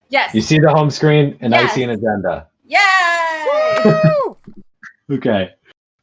You Yes. see the home screen, and I Yes. see an agenda. Yay! Okay.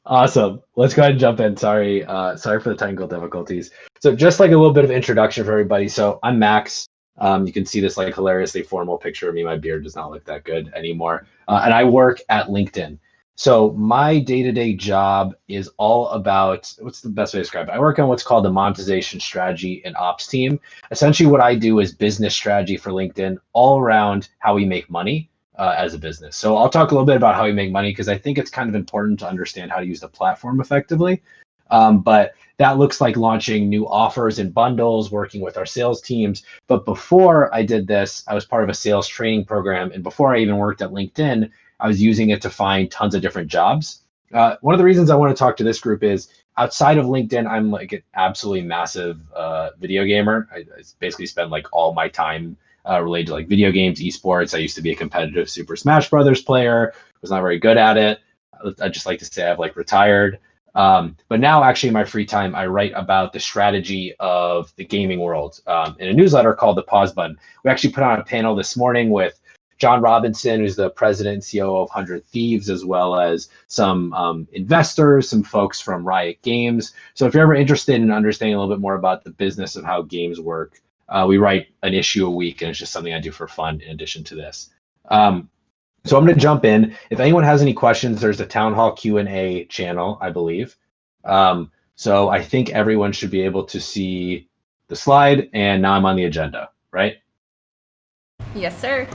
Awesome. Let's go ahead and jump in. Sorry for the technical difficulties. So just like a little bit of introduction for everybody. So I'm Max. You can see this like hilariously formal picture of me. My beard does not look that good anymore. And I work at LinkedIn. So my day-to-day job is all about, what's the best way to describe it? I work on what's called the monetization strategy and ops team. Essentially what I do is business strategy for LinkedIn all around how we make money as a business. So I'll talk a little bit about how we make money because I think it's kind of important to understand how to use the platform effectively. But that looks like launching new offers and bundles, working with our sales teams. But before I did this, I was part of a sales training program. And before I even worked at LinkedIn, I was using it to find tons of different jobs. One of the reasons I want to talk to this group is outside of LinkedIn, I'm like an absolutely massive video gamer. I basically spend like all my time related to like video games, esports. I used to be a competitive Super Smash Brothers player. Was not very good at it. I just like to say I've like retired. But now, actually, in my free time, I write about the strategy of the gaming world in a newsletter called The Pause Button. We actually put on a panel this morning with John Robinson, who's the president and CEO of 100 Thieves, as well as some investors, some folks from Riot Games. So if you're ever interested in understanding a little bit more about the business of how games work, we write an issue a week, and it's just something I do for fun in addition to this. So I'm going to jump in. If anyone has any questions, there's a Town Hall Q&A channel, I believe. So I think everyone should be able to see the slide, and now I'm on the agenda, right? Yes, sir.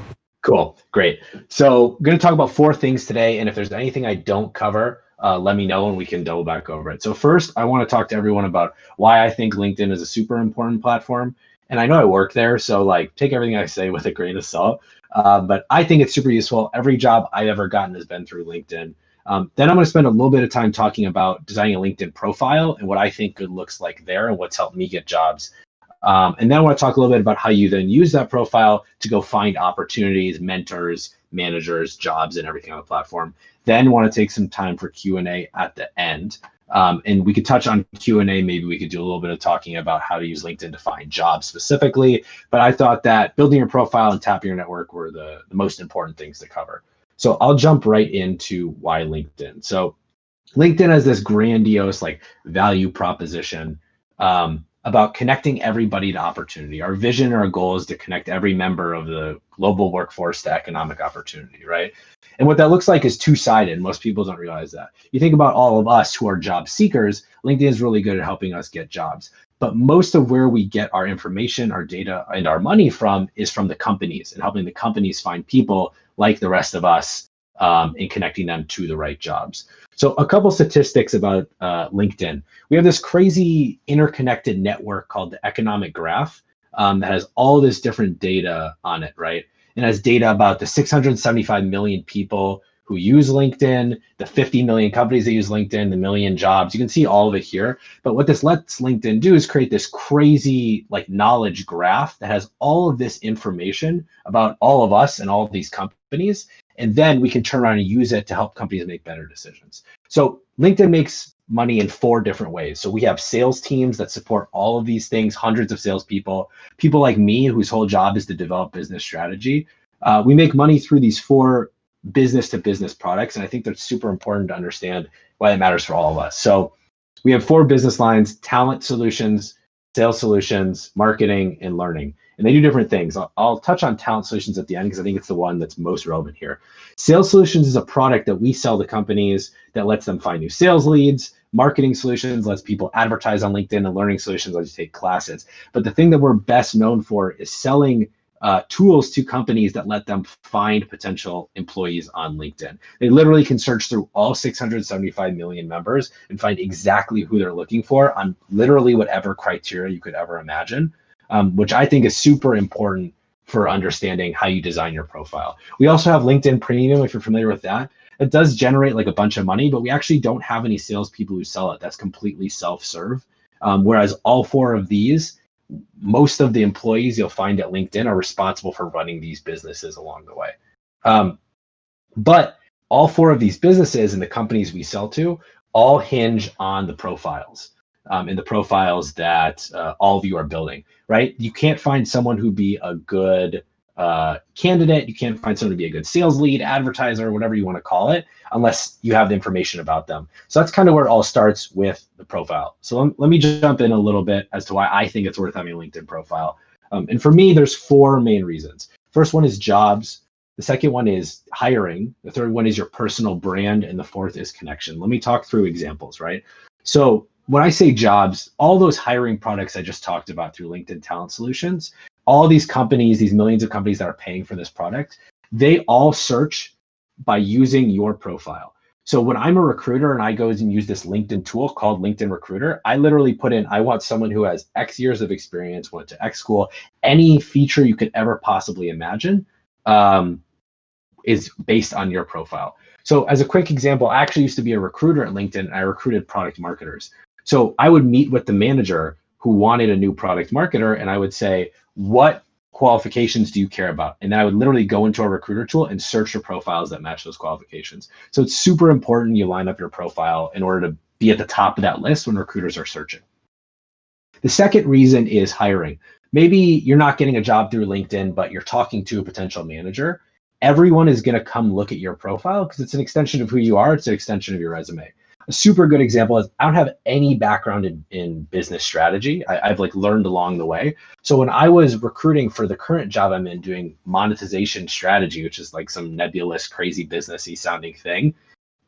Cool, great. So I'm going to talk about 4 things today, and if there's anything I don't cover, let me know and we can double back over it. So first, I want to talk to everyone about why I think LinkedIn is a super important platform. And I know I work there, so like take everything I say with a grain of salt. But I think it's super useful. Every job I've ever gotten has been through LinkedIn. Then I'm going to spend a little bit of time talking about designing a LinkedIn profile and what I think good looks like there and what's helped me get jobs. And then I want to talk a little bit about how you then use that profile to go find opportunities, mentors, managers, jobs, and everything on the platform. Then want to take some time for Q&A at the end. And we could touch on Q&A. Maybe we could do a little bit of talking about how to use LinkedIn to find jobs specifically. But I thought that building your profile and tapping your network were the most important things to cover. So I'll jump right into why LinkedIn. So LinkedIn has this grandiose like value proposition about connecting everybody to opportunity. Our vision and our goal is to connect every member of the global workforce to economic opportunity, right? And what that looks like is two-sided. Most people don't realize that. You think about all of us who are job seekers, LinkedIn is really good at helping us get jobs. But most of where we get our information, our data, and our money from is from the companies and helping the companies find people like the rest of us and connecting them to the right jobs. So a couple statistics about LinkedIn. We have this crazy interconnected network called the economic graph that has all this different data on it, right? And has data about the 675 million people who use LinkedIn, the 50 million companies that use LinkedIn, the million jobs. You can see all of it here. But what this lets LinkedIn do is create this crazy like knowledge graph that has all of this information about all of us and all of these companies. And then we can turn around and use it to help companies make better decisions. So LinkedIn makes money in 4 different ways. So we have sales teams that support all of these things, hundreds of salespeople, people like me whose whole job is to develop business strategy. We make money through these 4 business to business products. And I think that's super important to understand why it matters for all of us. So we have 4 business lines: talent solutions, sales solutions, marketing, and learning. And they do different things. I'll touch on talent solutions at the end because I think it's the one that's most relevant here. Sales solutions is a product that we sell to companies that lets them find new sales leads. Marketing solutions lets people advertise on LinkedIn, and learning solutions lets you take classes. But the thing that we're best known for is selling tools to companies that let them find potential employees on LinkedIn. They literally can search through all 675 million members and find exactly who they're looking for on literally whatever criteria you could ever imagine, which I think is super important for understanding how you design your profile. We also have LinkedIn Premium, if you're familiar with that. It does generate like a bunch of money, but we actually don't have any salespeople who sell it. That's completely self-serve. Whereas all 4 of these, most of the employees you'll find at LinkedIn are responsible for running these businesses along the way. But all 4 of these businesses and the companies we sell to all hinge on the profiles and the profiles that all of you are building, right? You can't find someone who'd be a good candidate. You can't find someone to be a good sales lead, advertiser, whatever you want to call it, unless you have the information about them. So that's kind of where it all starts with the profile. So let me jump in a little bit as to why I think it's worth having a LinkedIn profile. And for me, there's 4 main reasons. First one is jobs. The second one is hiring. The third one is your personal brand. And the fourth is connection. Let me talk through examples, right? So when I say jobs, all those hiring products I just talked about through LinkedIn Talent Solutions, all these companies, these millions of companies that are paying for this product, they all search by using your profile. So when I'm a recruiter and I go and use this LinkedIn tool called LinkedIn Recruiter, I literally put in, I want someone who has X years of experience, went to X school, any feature you could ever possibly imagine is based on your profile. So as a quick example, I actually used to be a recruiter at LinkedIn and I recruited product marketers. So I would meet with the manager who wanted a new product marketer and I would say, what qualifications do you care about? And then I would literally go into our recruiter tool and search for profiles that match those qualifications. So it's super important you line up your profile in order to be at the top of that list when recruiters are searching. The second reason is hiring. Maybe you're not getting a job through LinkedIn, but you're talking to a potential manager. Everyone is going to come look at your profile because it's an extension of who you are. It's an extension of your resume. A super good example is I don't have any background in business strategy. I've like learned along the way. So when I was recruiting for the current job I'm in doing monetization strategy, which is like some nebulous, crazy businessy sounding thing,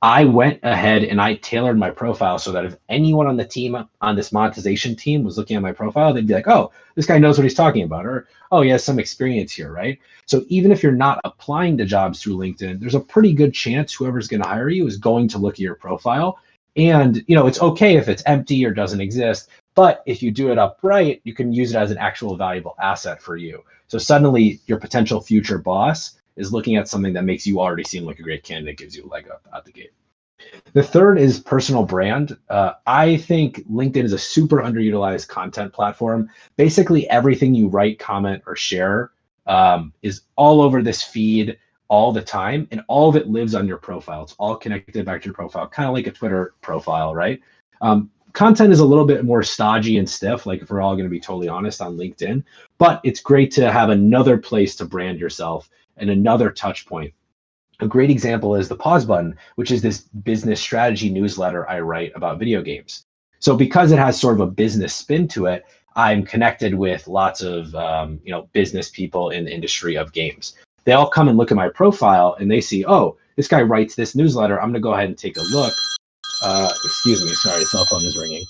I went ahead and I tailored my profile so that if anyone on the team, on this monetization team, was looking at my profile, they'd be like, oh, this guy knows what he's talking about, or, oh, he has some experience here, right? So even if you're not applying to jobs through LinkedIn, there's a pretty good chance whoever's going to hire you is going to look at your profile. And, you know, it's okay if it's empty or doesn't exist, but if you do it upright, you can use it as an actual valuable asset for you. So suddenly your potential future boss is looking at something that makes you already seem like a great candidate, gives you a leg up out the gate. The third is personal brand. I think LinkedIn is a super underutilized content platform. Basically, everything you write, comment, or share is all over this feed all the time, and all of it lives on your profile. It's all connected back to your profile, kind of like a Twitter profile, right? Content is a little bit more stodgy and stiff, like if we're all going to be totally honest on LinkedIn, but it's great to have another place to brand yourself and another touch point. A great example is the pause button, which is this business strategy newsletter I write about video games. So because it has sort of a business spin to it, I'm connected with lots of business people in the industry of games. They all come and look at my profile and they see, oh, this guy writes this newsletter. I'm going to go ahead and take a look. Excuse me, sorry, cell phone is ringing.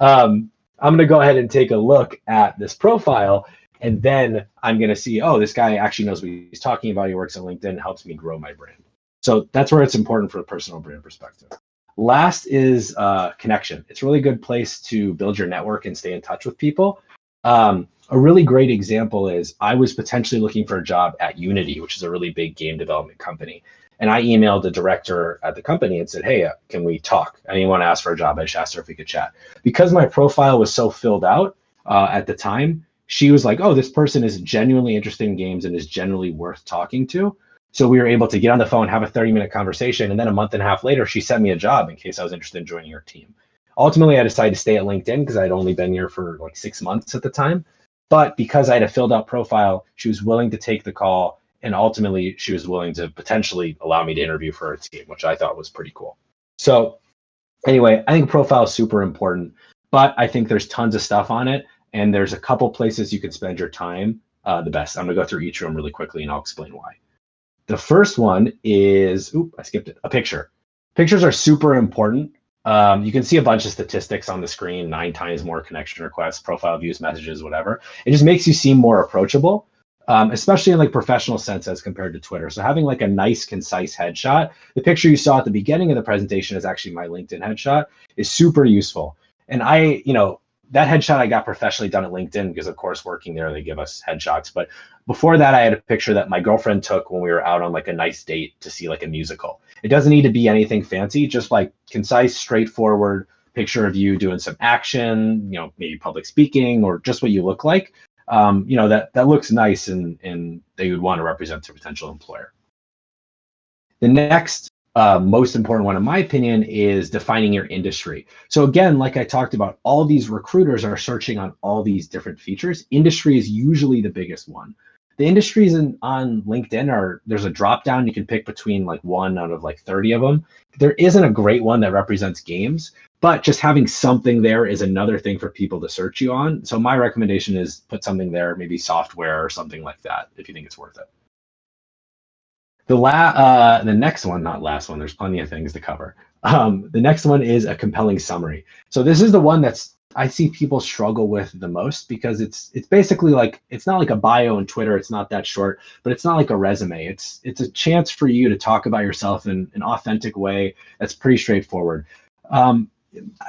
I'm going to go ahead and take a look at this profile. And then I'm going to see, oh, this guy actually knows what he's talking about. He works on LinkedIn, helps me grow my brand. So that's where it's important from a personal brand perspective. Last is connection. It's a really good place to build your network and stay in touch with people. A really great example is I was potentially looking for a job at Unity, which is a really big game development company. And I emailed the director at the company and said, hey, can we talk? I didn't want to ask for a job. I just asked her if we could chat. Because my profile was so filled out at the time, she was like, oh, this person is genuinely interested in games and is genuinely worth talking to. So we were able to get on the phone, have a 30-minute conversation. And then a month and a half later, she sent me a job in case I was interested in joining her team. Ultimately, I decided to stay at LinkedIn because I'd only been here for like 6 months at the time. But because I had a filled out profile, she was willing to take the call. And ultimately, she was willing to potentially allow me to interview for her team, which I thought was pretty cool. So anyway, I think profile is super important, but I think there's tons of stuff on it. And there's a couple places you can spend your time the best. I'm going to go through each of them really quickly and I'll explain why. The first one is, I skipped it, a picture. Pictures are super important. You can see a bunch of statistics on the screen, 9 times more connection requests, profile views, messages, whatever. It just makes you seem more approachable, especially in like professional sense as compared to Twitter. So having like a nice, concise headshot, the picture you saw at the beginning of the presentation is actually my LinkedIn headshot, is super useful. And that headshot I got professionally done at LinkedIn because, of course, working there, they give us headshots. But before that, I had a picture that my girlfriend took when we were out on like a nice date to see like a musical. It doesn't need to be anything fancy, just like concise, straightforward picture of you doing some action, maybe public speaking or just what you look like. That looks nice and that you would want to represent to a potential employer. The next most important one, in my opinion, is defining your industry. So again, like I talked about, all these recruiters are searching on all these different features. Industry is usually the biggest one. The industries on LinkedIn there's a drop down. You can pick between like one out of like 30 of them. There isn't a great one that represents games, but just having something there is another thing for people to search you on. So my recommendation is put something there, maybe software or something like that, if you think it's worth it. The next one, not last one, there's plenty of things to cover. The next one is a compelling summary. So this is the one I see people struggle with the most, because it's basically like, it's not like a bio on Twitter, it's not that short, but it's not like a resume. It's a chance for you to talk about yourself in an authentic way that's pretty straightforward.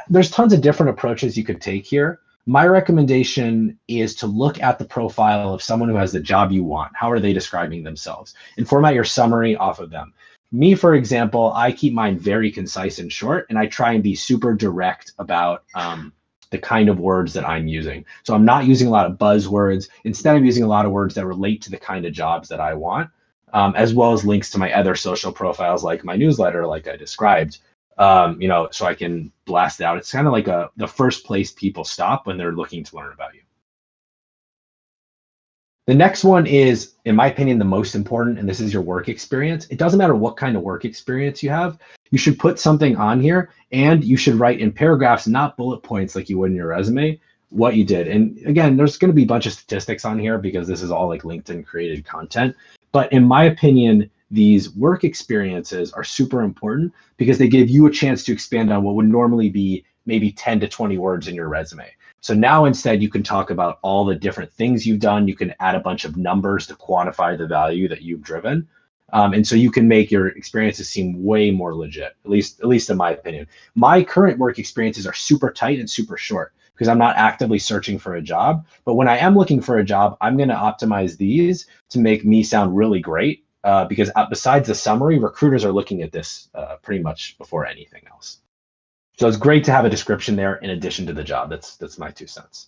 There's tons of different approaches you could take here. My recommendation is to look at the profile of someone who has the job you want. How are they describing themselves? And format your summary off of them. Me, for example, I keep mine very concise and short, and I try and be super direct about the kind of words that I'm using. So I'm not using a lot of buzzwords. Instead, I'm using a lot of words that relate to the kind of jobs that I want, as well as links to my other social profiles, like my newsletter, like I described. So I can blast it out. It's kind of like the first place people stop when they're looking to learn about you. The next one is, in my opinion, the most important, and this is your work experience. It doesn't matter what kind of work experience you have. You should put something on here, and you should write in paragraphs, not bullet points like you would in your resume, what you did. And again, there's going to be a bunch of statistics on here because this is all like LinkedIn created content. But in my opinion, these work experiences are super important because they give you a chance to expand on what would normally be maybe 10 to 20 words in your resume. So now instead you can talk about all the different things you've done. You can add a bunch of numbers to quantify the value that you've driven. And so you can make your experiences seem way more legit, at least in my opinion. My current work experiences are super tight and super short because I'm not actively searching for a job. But when I am looking for a job, I'm going to optimize these to make me sound really great. Because besides the summary, recruiters are looking at this pretty much before anything else. So it's great to have a description there in addition to the job. That's my 2 cents.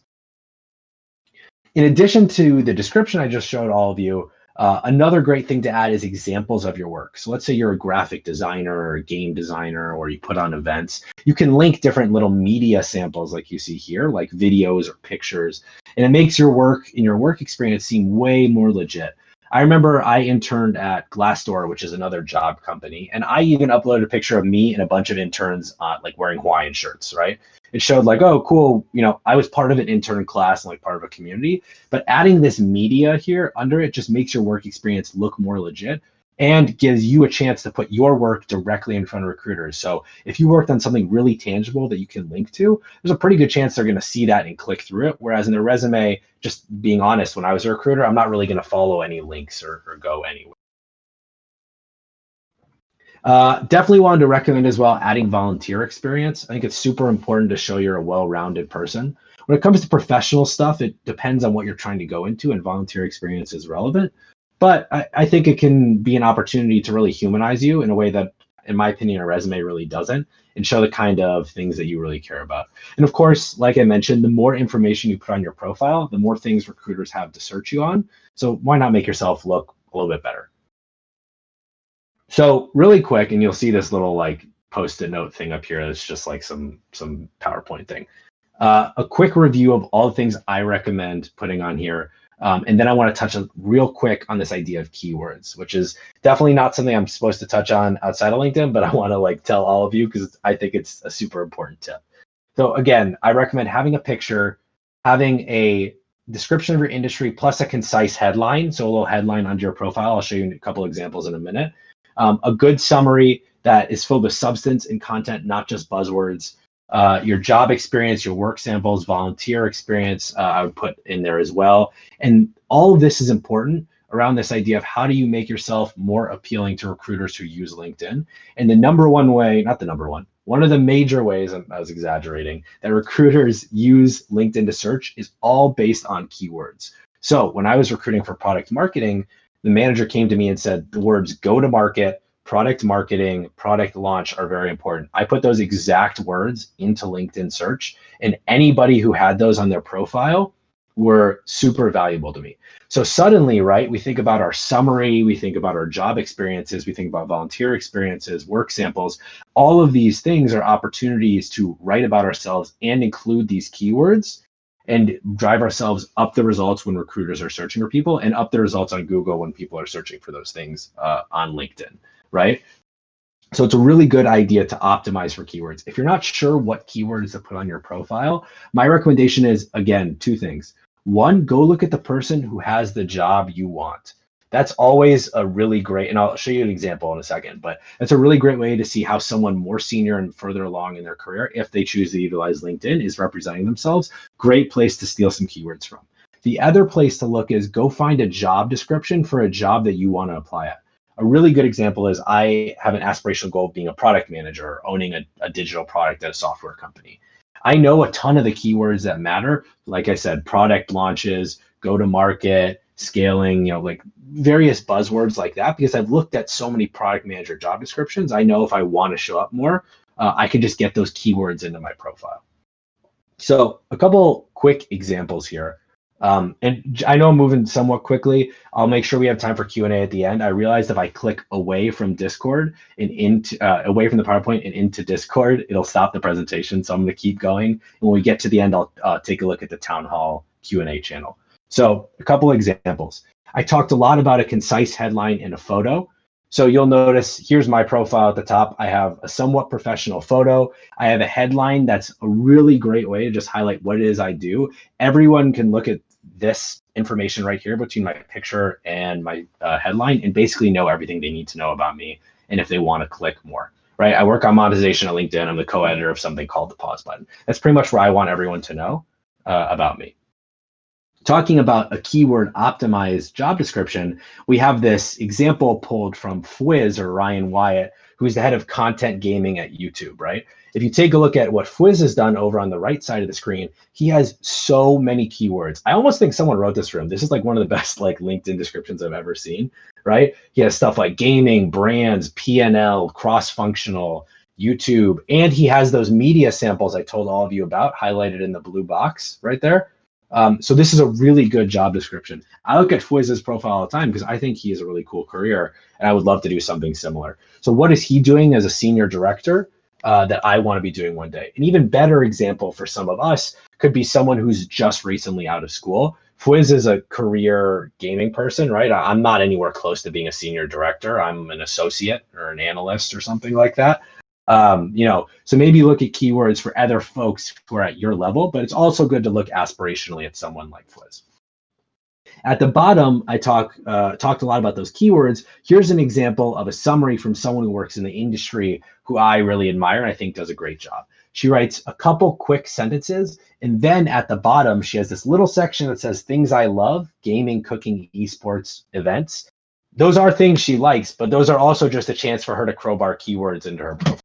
In addition to the description I just showed all of you, another great thing to add is examples of your work. So let's say you're a graphic designer or a game designer, or you put on events. You can link different little media samples like you see here, like videos or pictures, and it makes your work and your work experience seem way more legit. I remember I interned at Glassdoor, which is another job company, and I even uploaded a picture of me and a bunch of interns like wearing Hawaiian shirts, right? It showed like, oh, cool, I was part of an intern class and like part of a community, but adding this media here under it just makes your work experience look more legit and gives you a chance to put your work directly in front of recruiters. So if you worked on something really tangible that you can link to, there's a pretty good chance they're going to see that and click through it. Whereas in their resume, just being honest, when I was a recruiter, I'm not really going to follow any links or go anywhere. Definitely wanted to recommend as well adding volunteer experience. I think it's super important to show you're a well-rounded person. When it comes to professional stuff, it depends on what you're trying to go into, and volunteer experience is relevant. But I think it can be an opportunity to really humanize you in a way that, in my opinion, a resume really doesn't, and show the kind of things that you really care about. And of course, like I mentioned, the more information you put on your profile, the more things recruiters have to search you on. So why not make yourself look a little bit better? So really quick, and you'll see this little like post-it note thing up here. It's just like some PowerPoint thing. A quick review of all the things I recommend putting on here. And then I want to touch real quick on this idea of keywords, which is definitely not something I'm supposed to touch on outside of LinkedIn, but I want to like tell all of you because I think it's a super important tip. So again, I recommend having a picture, having a description of your industry plus a concise headline. So a little headline under your profile. I'll show you a couple examples in a minute. A good summary that is filled with substance and content, not just buzzwords. Your job experience, your work samples, volunteer experience, I would put in there as well. And all of this is important around this idea of how do you make yourself more appealing to recruiters who use LinkedIn. And the number one way, not the number one of the major ways, I was exaggerating, that recruiters use LinkedIn to search is all based on keywords. So when I was recruiting for product marketing, the manager came to me and said the words go to market, product marketing, product launch are very important. I put those exact words into LinkedIn search, and anybody who had those on their profile were super valuable to me. So suddenly, right, we think about our summary, we think about our job experiences, we think about volunteer experiences, work samples. All of these things are opportunities to write about ourselves and include these keywords. and drive ourselves up the results when recruiters are searching for people, and up the results on Google when people are searching for those things on LinkedIn, right? So it's a really good idea to optimize for keywords. If you're not sure what keywords to put on your profile, my recommendation is, again, two things. One, go look at the person who has the job you want. That's always a really great, and I'll show you an example in a second, but that's a really great way to see how someone more senior and further along in their career, if they choose to utilize LinkedIn, is representing themselves. Great place to steal some keywords from. The other place to look is go find a job description for a job that you want to apply at. A really good example is I have an aspirational goal of being a product manager or owning a digital product at a software company. I know a ton of the keywords that matter. Like I said, product launches, go to market, scaling, like various buzzwords like that, because I've looked at so many product manager job descriptions. I know if I want to show up more, I can just get those keywords into my profile. So a couple quick examples here. And I know I'm moving somewhat quickly. I'll make sure we have time for Q&A at the end. I realized if I click away from Discord and away from the PowerPoint and into Discord, it'll stop the presentation. So I'm going to keep going. And when we get to the end, I'll take a look at the Town Hall Q&A channel. So a couple examples. I talked a lot about a concise headline and a photo. So you'll notice here's my profile at the top. I have a somewhat professional photo. I have a headline that's a really great way to just highlight what it is I do. Everyone can look at this information right here between my picture and my headline and basically know everything they need to know about me and if they want to click more, right? I work on monetization at LinkedIn. I'm the co-editor of something called the pause button. That's pretty much where I want everyone to know about me. Talking about a keyword optimized job description, we have this example pulled from Fwiz, or Ryan Wyatt, who's the head of content gaming at YouTube, right? If you take a look at what Fwiz has done over on the right side of the screen, he has so many keywords. I almost think someone wrote this for him. This is like one of the best like LinkedIn descriptions I've ever seen, right? He has stuff like gaming, brands, P&L, cross-functional, YouTube, and he has those media samples I told all of you about highlighted in the blue box right there. So this is a really good job description. I look at Fwiz's profile all the time because I think he has a really cool career and I would love to do something similar. So what is he doing as a senior director that I want to be doing one day? An even better example for some of us could be someone who's just recently out of school. Fwiz is a career gaming person, right? I'm not anywhere close to being a senior director. I'm an associate or an analyst or something like that. So maybe look at keywords for other folks who are at your level, but it's also good to look aspirationally at someone like Fwiz. At the bottom, I talked a lot about those keywords. Here's an example of a summary from someone who works in the industry who I really admire and I think does a great job. She writes a couple quick sentences, and then at the bottom, she has this little section that says things I love: gaming, cooking, esports, events. Those are things she likes, but those are also just a chance for her to crowbar keywords into her profile.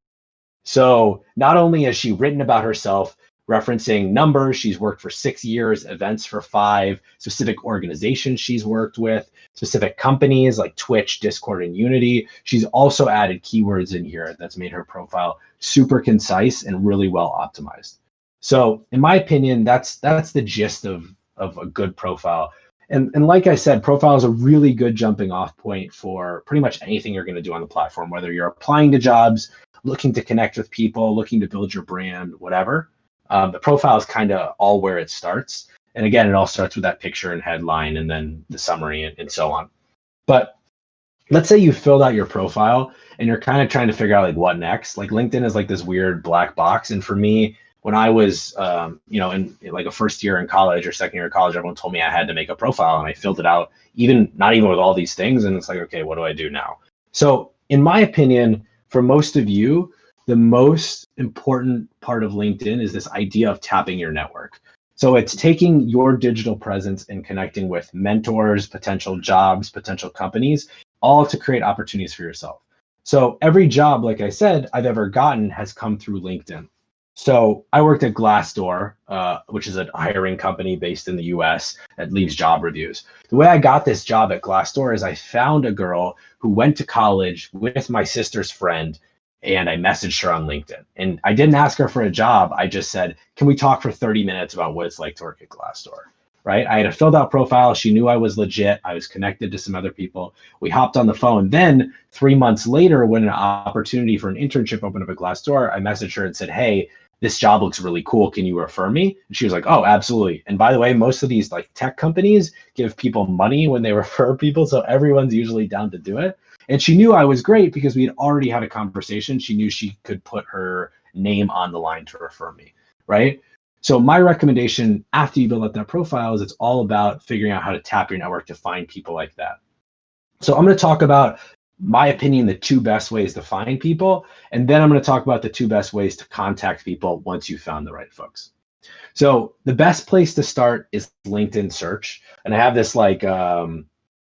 So not only has she written about herself, referencing numbers, she's worked for 6 years, events for 5, specific organizations she's worked with, specific companies like Twitch, Discord, and Unity. She's also added keywords in here that's made her profile super concise and really well optimized. So in my opinion, that's the gist of a good profile. And like I said, profile is a really good jumping off point for pretty much anything you're going to do on the platform, whether you're applying to jobs, looking to connect with people, looking to build your brand, whatever. The profile is kind of all where it starts. And again, it all starts with that picture and headline and then the summary and so on. But let's say you filled out your profile and you're kind of trying to figure out like what next. Like LinkedIn is like this weird black box. And for me, when I was, in like a first year in college or second year in college, everyone told me I had to make a profile and I filled it out, not even with all these things. And it's like, okay, what do I do now? So in my opinion, for most of you, the most important part of LinkedIn is this idea of tapping your network. So it's taking your digital presence and connecting with mentors, potential jobs, potential companies, all to create opportunities for yourself. So every job, like I said, I've ever gotten has come through LinkedIn. So I worked at Glassdoor, which is a hiring company based in the US that leaves job reviews. The way I got this job at Glassdoor is I found a girl who went to college with my sister's friend, and I messaged her on LinkedIn. And I didn't ask her for a job. I just said, can we talk for 30 minutes about what it's like to work at Glassdoor? Right? I had a filled out profile. She knew I was legit. I was connected to some other people. We hopped on the phone. Then 3 months later, when an opportunity for an internship opened up at Glassdoor, I messaged her and said, hey, this job looks really cool. Can you refer me? And she was like, oh, absolutely. And by the way, most of these like tech companies give people money when they refer people. So everyone's usually down to do it. And she knew I was great because we had already had a conversation. She knew she could put her name on the line to refer me, right? So my recommendation after you build up that profile is it's all about figuring out how to tap your network to find people like that. So I'm going to talk about, my opinion, the 2 best ways to find people. And then I'm going to talk about the 2 best ways to contact people once you've found the right folks. So the best place to start is LinkedIn search. And I have this like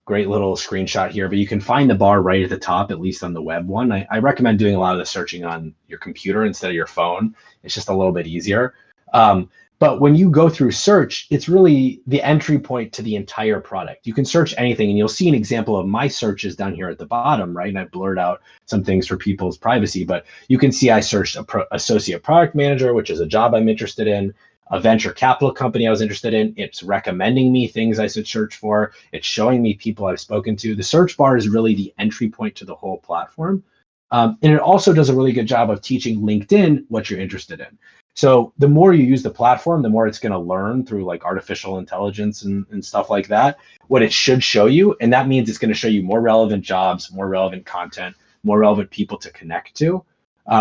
great little screenshot here, but you can find the bar right at the top, at least on the web one. I recommend doing a lot of the searching on your computer instead of your phone. It's just a little bit easier. But when you go through search, it's really the entry point to the entire product. You can search anything, and you'll see an example of my searches down here at the bottom, right? And I blurred out some things for people's privacy, but you can see I searched associate product manager, which is a job I'm interested in, a venture capital company I was interested in. It's recommending me things I should search for. It's showing me people I've spoken to. The search bar is really the entry point to the whole platform. And it also does a really good job of teaching LinkedIn what you're interested in. So the more you use the platform, the more it's going to learn through like artificial intelligence and stuff like that, what it should show you. And that means it's going to show you more relevant jobs, more relevant content, more relevant people to connect to.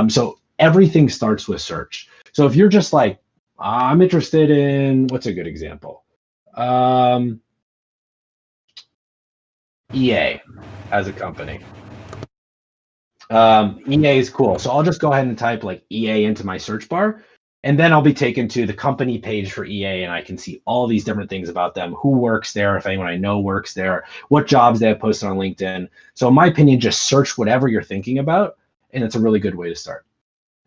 So everything starts with search. So if you're just like, I'm interested in, what's a good example? EA as a company. EA is cool. So I'll just go ahead and type like EA into my search bar, and then I'll be taken to the company page for EA, and I can see all these different things about them, who works there, if anyone I know works there, what jobs they have posted on LinkedIn. So in my opinion, just search whatever you're thinking about, and it's a really good way to start.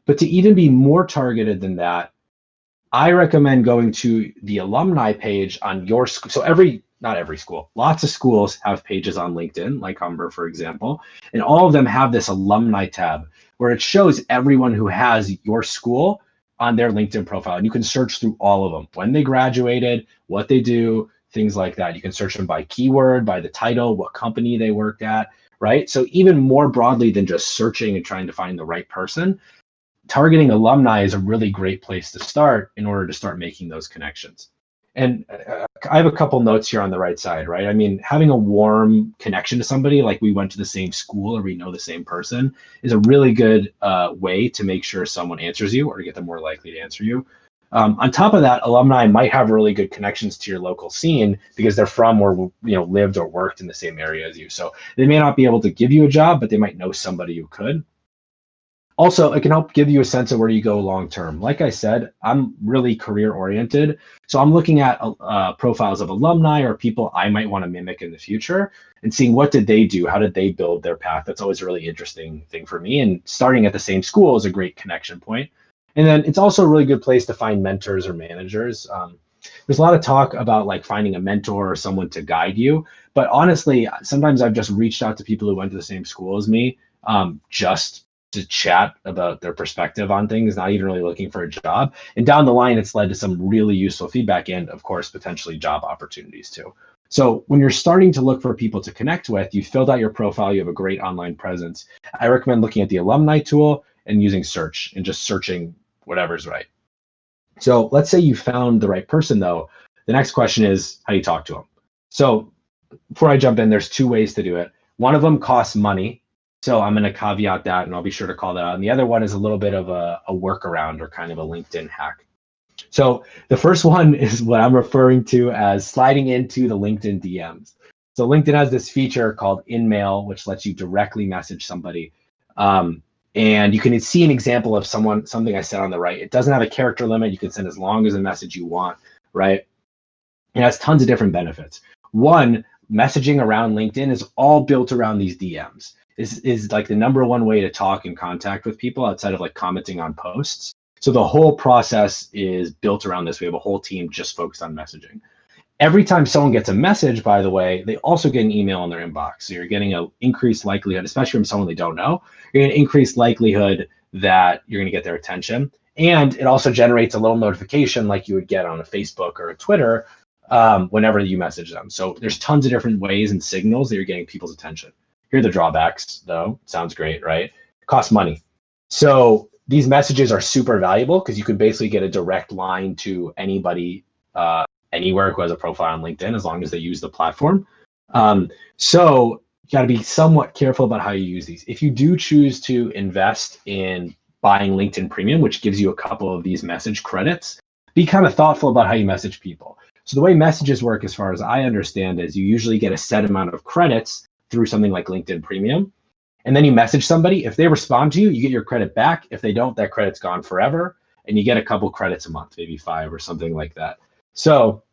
But to even be more targeted than that, I recommend going to the alumni page on your school. So not every school, lots of schools have pages on LinkedIn, like Humber, for example, and all of them have this alumni tab where it shows everyone who has your school on their LinkedIn profile. And you can search through all of them, when they graduated, what they do, things like that. You can search them by keyword, by the title, what company they worked at, right? So even more broadly than just searching and trying to find the right person, targeting alumni is a really great place to start in order to start making those connections. And I have a couple notes here on the right side, right? I mean, having a warm connection to somebody, like we went to the same school or we know the same person, is a really good way to make sure someone answers you or to get them more likely to answer you. On top of that, alumni might have really good connections to your local scene because they're from or lived or worked in the same area as you. So they may not be able to give you a job, but they might know somebody who could. Also, it can help give you a sense of where you go long term. Like I said, I'm really career oriented. So I'm looking at profiles of alumni or people I might want to mimic in the future and seeing what did they do? How did they build their path? That's always a really interesting thing for me. And starting at the same school is a great connection point. And then it's also a really good place to find mentors or managers. There's a lot of talk about like finding a mentor or someone to guide you. But honestly, sometimes I've just reached out to people who went to the same school as me, just to chat about their perspective on things, not even really looking for a job. And down the line, it's led to some really useful feedback and, of course, potentially job opportunities too. So when you're starting to look for people to connect with, you filled out your profile, you have a great online presence. I recommend looking at the alumni tool and using search and just searching whatever's right. So let's say you found the right person though. The next question is how you talk to them. So before I jump in, there's 2 ways to do it. One of them costs money. So I'm going to caveat that, and I'll be sure to call that out. And the other one is a little bit of a workaround or kind of a LinkedIn hack. So the first one is what I'm referring to as sliding into the LinkedIn DMs. So LinkedIn has this feature called InMail, which lets you directly message somebody. And you can see an example of something I said on the right. It doesn't have a character limit. You can send as long as a message you want, right? It has tons of different benefits. One, messaging around LinkedIn is all built around these DMs. Is like the number one way to talk and contact with people outside of like commenting on posts. So the whole process is built around this. We have a whole team just focused on messaging. Every time someone gets a message, by the way, they also get an email in their inbox. So you're getting an increased likelihood, especially from someone they don't know, you're getting an increased likelihood that you're going to get their attention. And it also generates a little notification like you would get on a Facebook or a Twitter whenever you message them. So there's tons of different ways and signals that you're getting people's attention. Here are the drawbacks, though. Sounds great, right? It costs money. So these messages are super valuable because you could basically get a direct line to anybody anywhere who has a profile on LinkedIn as long as they use the platform. So you got to be somewhat careful about how you use these. If you do choose to invest in buying LinkedIn Premium, which gives you a couple of these message credits, be kind of thoughtful about how you message people. So the way messages work, as far as I understand, is you usually get a set amount of credits through something like LinkedIn Premium. And then you message somebody. If they respond to you, you get your credit back. If they don't, that credit's gone forever. And you get a couple credits a month, maybe 5 or something like that. So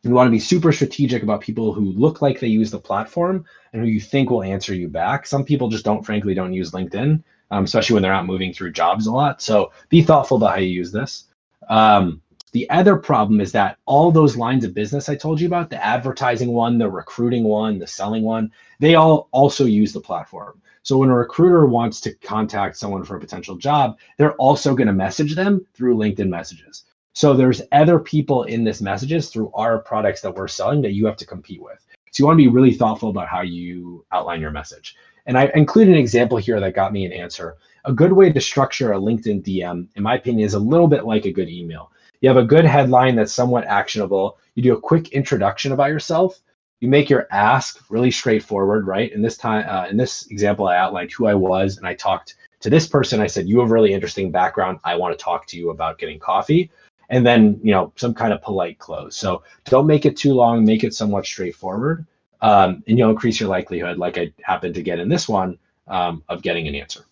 you want to be super strategic about people who look like they use the platform and who you think will answer you back. Some people just frankly don't use LinkedIn, especially when they're not moving through jobs a lot. So be thoughtful about how you use this. The other problem is that all those lines of business I told you about, the advertising one, the recruiting one, the selling one, they all also use the platform. So when a recruiter wants to contact someone for a potential job, they're also going to message them through LinkedIn messages. So there's other people in this messages through our products that we're selling that you have to compete with. So you want to be really thoughtful about how you outline your message. And I included an example here that got me an answer. A good way to structure a LinkedIn DM, in my opinion, is a little bit like a good email. You have a good headline that's somewhat actionable. You do a quick introduction about yourself. You make your ask really straightforward, right? In this example, I outlined who I was, and I talked to this person. I said, "You have a really interesting background. I want to talk to you about getting coffee." And then, some kind of polite close. So don't make it too long. Make it somewhat straightforward, and you'll increase your likelihood, like I happened to get in this one, of getting an answer.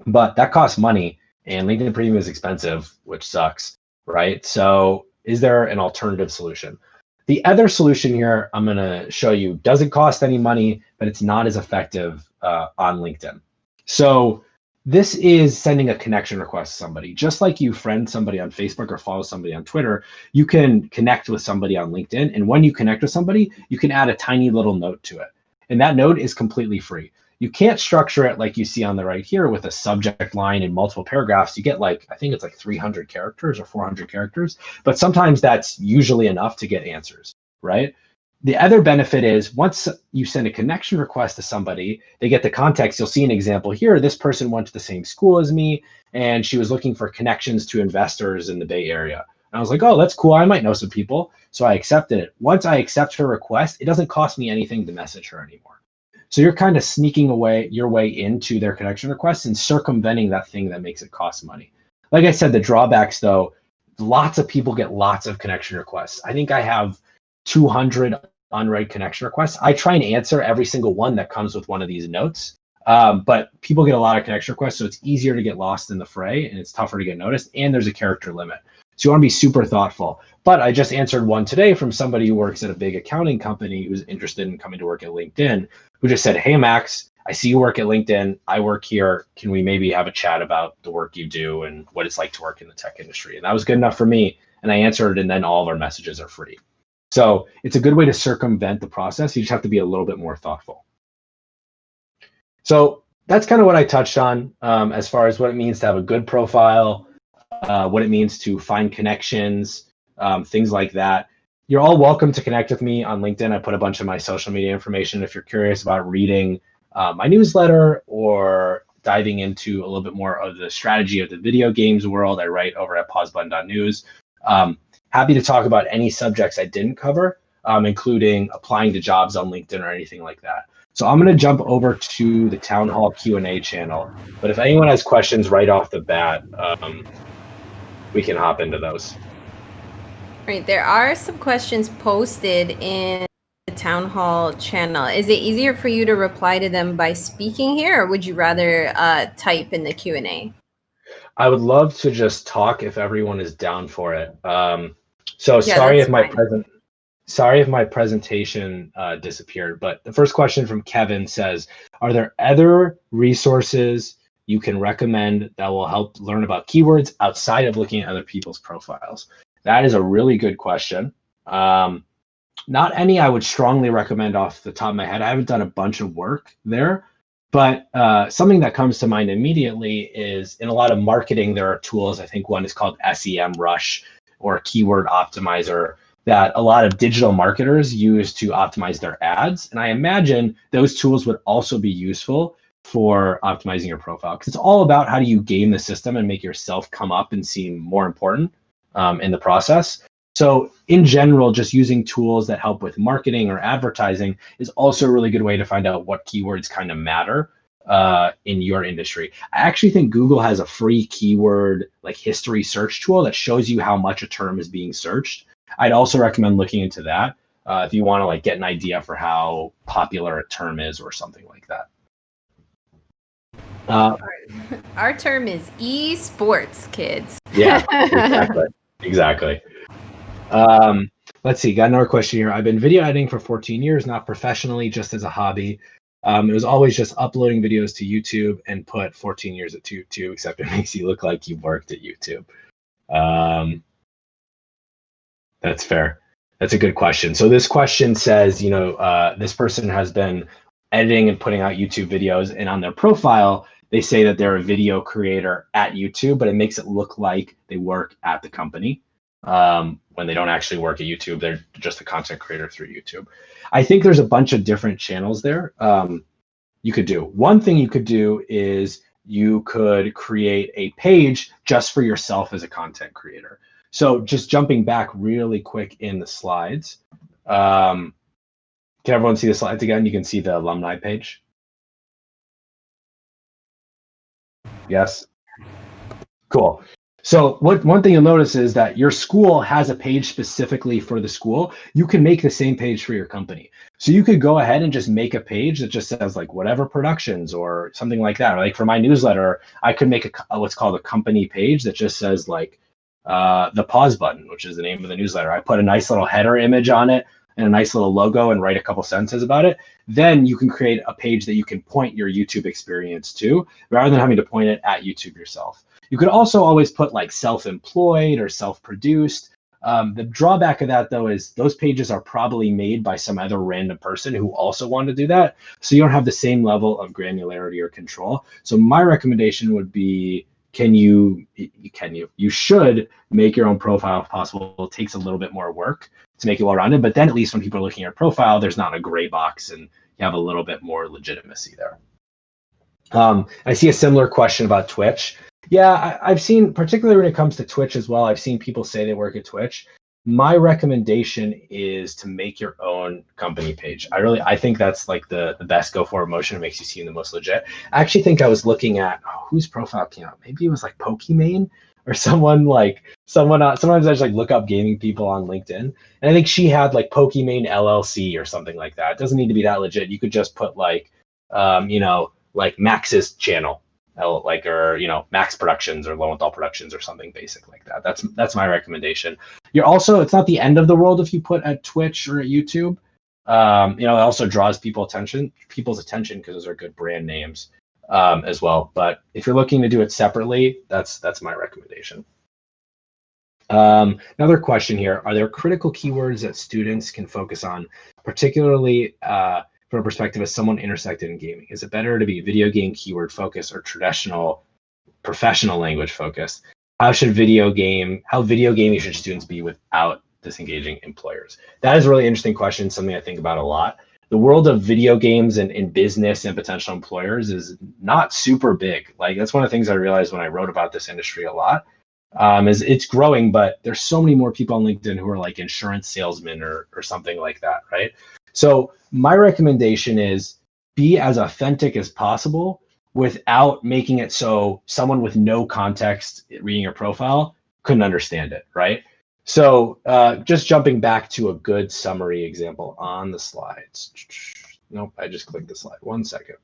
But that costs money, and LinkedIn Premium is expensive, which sucks. Right? So is there an alternative solution? The other solution here I'm going to show you doesn't cost any money, but it's not as effective on LinkedIn. So this is sending a connection request to somebody. Just like you friend somebody on Facebook or follow somebody on Twitter, you can connect with somebody on LinkedIn. And when you connect with somebody, you can add a tiny little note to it. And that note is completely free. You can't structure it like you see on the right here with a subject line and multiple paragraphs. You get I think it's 300 characters or 400 characters, but sometimes that's usually enough to get answers, right? The other benefit is once you send a connection request to somebody, they get the context. You'll see an example here. This person went to the same school as me, and she was looking for connections to investors in the Bay Area. And I was like, oh, that's cool. I might know some people. So I accepted it. Once I accept her request, it doesn't cost me anything to message her anymore. So you're kind of sneaking your way into their connection requests and circumventing that thing that makes it cost money. Like I said, the drawbacks, though, lots of people get lots of connection requests. I think I have 200 unread connection requests. I try and answer every single one that comes with one of these notes. But people get a lot of connection requests, so it's easier to get lost in the fray and it's tougher to get noticed. And there's a character limit. So you want to be super thoughtful. But I just answered one today from somebody who works at a big accounting company who's interested in coming to work at LinkedIn, who just said, "Hey, Max, I see you work at LinkedIn. I work here. Can we maybe have a chat about the work you do and what it's like to work in the tech industry?" And that was good enough for me. And I answered, and then all of our messages are free. So it's a good way to circumvent the process. You just have to be a little bit more thoughtful. So that's kind of what I touched on as far as what it means to have a good profile, what it means to find connections, things like that. You're all welcome to connect with me on LinkedIn. I put a bunch of my social media information if you're curious about reading my newsletter or diving into a little bit more of the strategy of the video games world. I write over at pausebutton.news. Happy to talk about any subjects I didn't cover, including applying to jobs on LinkedIn or anything like that. So I'm going to jump over to the Town Hall Q&A channel. But if anyone has questions right off the bat, we can hop into those. Right, there are some questions posted in the Town Hall channel. Is it easier for you to reply to them by speaking here, or would you rather type in the Q&A? I would love to just talk if everyone is down for it. So Yeah, sorry that's if my presentation disappeared, but the first question from Kevin says, are there other resources you can recommend that will help learn about keywords outside of looking at other people's profiles? That is a really good question. Not any I would strongly recommend off the top of my head. I haven't done a bunch of work there, but something that comes to mind immediately is in a lot of marketing, there are tools. I think one is called SEMrush or Keyword Optimizer that a lot of digital marketers use to optimize their ads. And I imagine those tools would also be useful for optimizing your profile, because it's all about how do you game the system and make yourself come up and seem more important in the process. So in general, just using tools that help with marketing or advertising is also a really good way to find out what keywords kind of matter in your industry. I actually think Google has a free keyword like history search tool that shows you how much a term is being searched. I'd also recommend looking into that if you want to like get an idea for how popular a term is or something like that. Our term is esports, kids. Yeah, exactly. Let's see, got another question here. I've been video editing for 14 years, not professionally, just as a hobby. It was always just uploading videos to YouTube and put 14 years at YouTube, except it makes you look like you worked at YouTube. That's fair. That's a good question. So this question says, this person has been editing and putting out YouTube videos, and on their profile, they say that they're a video creator at YouTube, but it makes it look like they work at the company when they don't actually work at YouTube. They're just a content creator through YouTube. I think there's a bunch of different channels there you could do. One thing you could do is you could create a page just for yourself as a content creator. So just jumping back really quick in the slides. Can everyone see the slides again? You can see the alumni page. Yes. Cool. So one thing you'll notice is that your school has a page specifically for the school. You can make the same page for your company. So you could go ahead and just make a page that just says like whatever productions or something like that. Or like for my newsletter, I could make what's called a company page that just says like the pause button, which is the name of the newsletter. I put a nice little header image on it and a nice little logo and write a couple sentences about it. Then you can create a page that you can point your YouTube experience to rather than having to point it at YouTube yourself. You could also always put like self-employed or self-produced. The drawback of that though is those pages are probably made by some other random person who also wanted to do that. So you don't have the same level of granularity or control. So my recommendation would be, you should make your own profile if possible. It takes a little bit more work to make it well-rounded, but then at least when people are looking at your profile, there's not a gray box and you have a little bit more legitimacy there. I see a similar question about Twitch. Yeah, I've seen, particularly when it comes to Twitch as well, I've seen people say they work at Twitch. My recommendation is to make your own company page. I think that's like the best go forward motion. It makes you seem the most legit. I actually think I was looking at whose profile came out. Maybe it was like Pokimane or someone. Sometimes I just like look up gaming people on LinkedIn, and I think she had like Pokimane LLC or something like that. It doesn't need to be that legit. You could just put like like Max's channel, or Max Productions or Lowenthal Productions or something basic like that. That's my recommendation. It's not the end of the world if you put at Twitch or at YouTube. It also draws people's attention because those are good brand names as well. But if you're looking to do it separately, that's my recommendation. Another question here: are there critical keywords that students can focus on, particularly from a perspective as someone intersected in gaming? Is it better to be video game keyword focused or traditional professional language focused? How video gaming should students be without disengaging employers? That is a really interesting question, something I think about a lot. The world of video games and in business and potential employers is not super big. Like that's one of the things I realized when I wrote about this industry a lot. Is it's growing, but there's so many more people on LinkedIn who are like insurance salesmen or something like that, right? So my recommendation is be as authentic as possible without making it so someone with no context reading your profile couldn't understand it, right? So just jumping back to a good summary example on the slides. Nope, I just clicked the slide. 1 second.